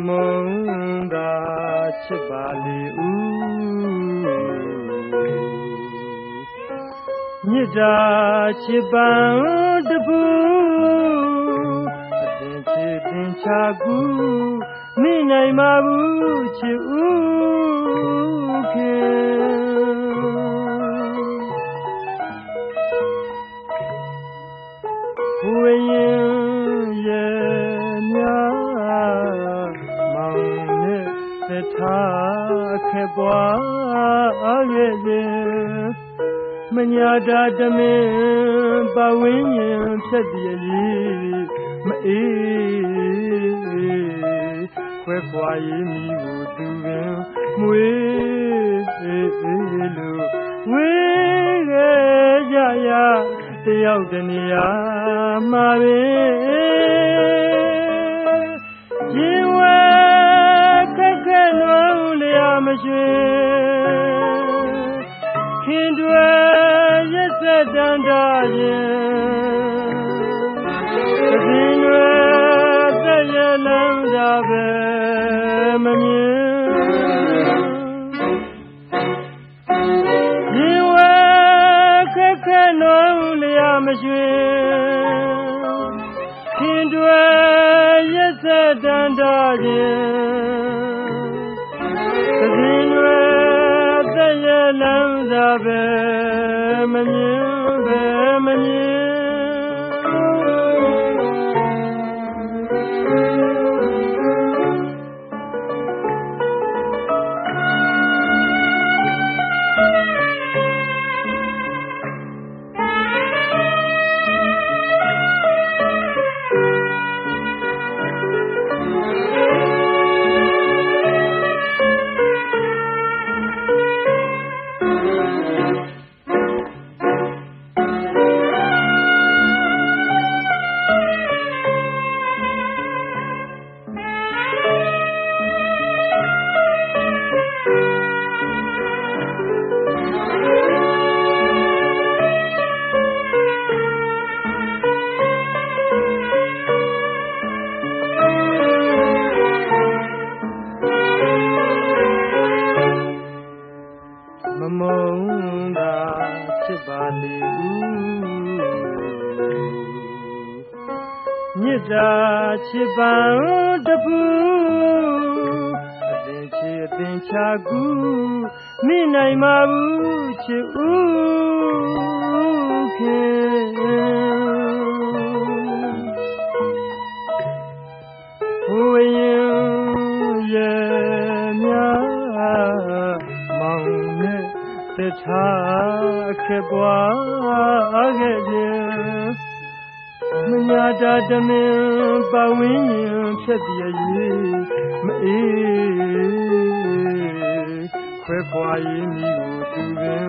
မုန်းသာချစ်ပါလေဦးမြစ်တာချစ်ပန်းတပူအတင်ချစ်တင်ချကူမိနိုင်မှာဘူးချစ်ဦးခင်ဝိညာဉ်ရဲ့များမောင်နဲ့သထားခဲ့ပွားရဲ့ရင်မညာတာတမင်ပဝင်းရင်ဖြတ်ပြည်မအေးခွဲခွာရေးမိကိုသူပင်မွေးလို့ဝေးခဲ့ကြရတယောက်တနေရာမှာပင်ရင်ဝဲခက်ခဲလွန်လျာမရွှင်ခင်တွေရက်ဆက်တန်တာရင်သခင်တွေသက်ရလန်းတာပဲမမြင်ရင်ဝဲခက်ခဲလွန်လျာမရွှင်ခင်တွေရက်ဆက်တန်တာရင်သခင်တွေသက်ရလန်းတာပဲမမြင်မမြင်မုန်းသာချစ်ပါလေဦးမြစ်တာချစ်ပန်းတပူအတင်ချစ်အတင်ချကူမိနိုင်မှာဘူးချစ်ဦးခင်ဝိညာဉ်ရဲ့များမောင်နဲ့သထားခဲ့ပွားခဲ့ခြင်းမညာတာတမင်ပဝင်းရင်ဖြတ်ပြည်မအေးခွဲခွာရေးမိကိုသူပင်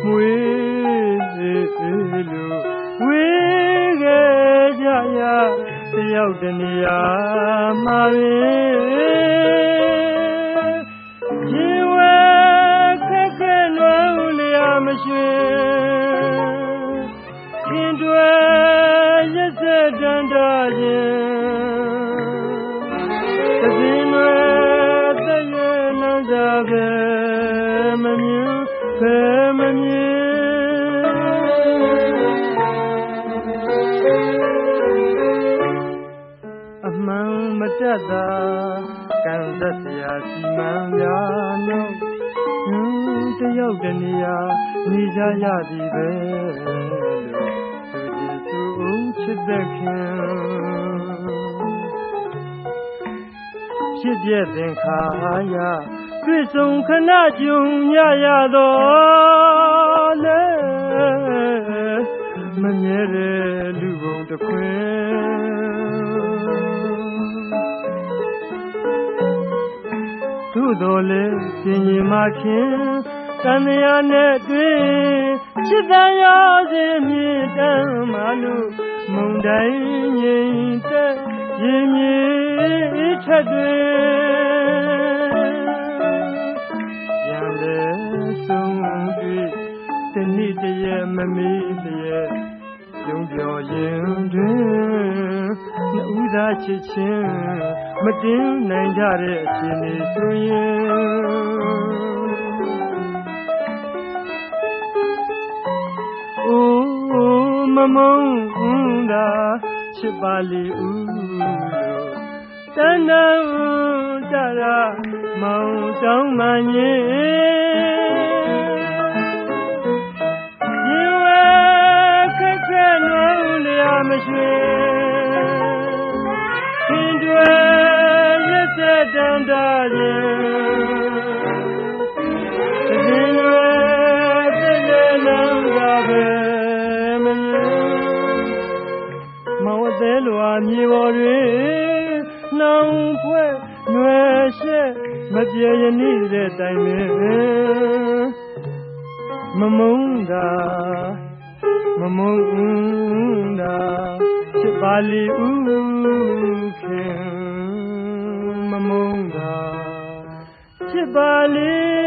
မွေးလို့ဝေးခဲ့ကြရတယောက်တနေရာမှာပင်မရွှင်ခင်တွေရက်ဆက်တန်တာခြင်းသခင်တွေသက်ရလန်းတာပဲမမြင်မမြင်အမှန်မတတ်တာကံသက်စရာစီမံများလို့တယောက်တနေရာနေကြရသည်ပဲလို့သူကြည်သူချစ်တဲ့ခင်ဖြစ်ပြသင်္ခါရတွေ့ဆုံခဏကြုံရရတော့လေမမြဲတဲ့လူပုံတစ်ခွင်သို့တော်လေရှင်ရင်မခင်တန်မြာနဲ့တွေ့ချစ်သားရောစဉ်မြေတမ်းမှလို့မုန်တိုင်းငြိမ်သက်ရင်မြေထက်တွေရံလေဆုံးတွေ့တနေ့တည်းမမေ့တည်းယုံပြောရင်တွင်နှ ဦးစားချစ်ချင်းမတင်းနိုင်ကြတဲ့အချိန်တွေဆိုရင်မမုန်းတာချစ်ပါလေဦးလို့တန်းတန်းကြတာမောင်တောင်းမှန်ရင်မရွှေခင်တွေရက်သက်တန်တာခြင်းသခင်တွေသိတဲ့လုံးကပဲမမြင်မောင်အသေးလွာမြေပေါ်တွင်နှောင်ဖွဲ့နွယ်ရှက်မပြေရနေတဲ့တိုင်ပင်မမုန်းတာမမုန်းတာချစ်ပါလေဦးခင်မမုန်းတာချစ်ပါလေ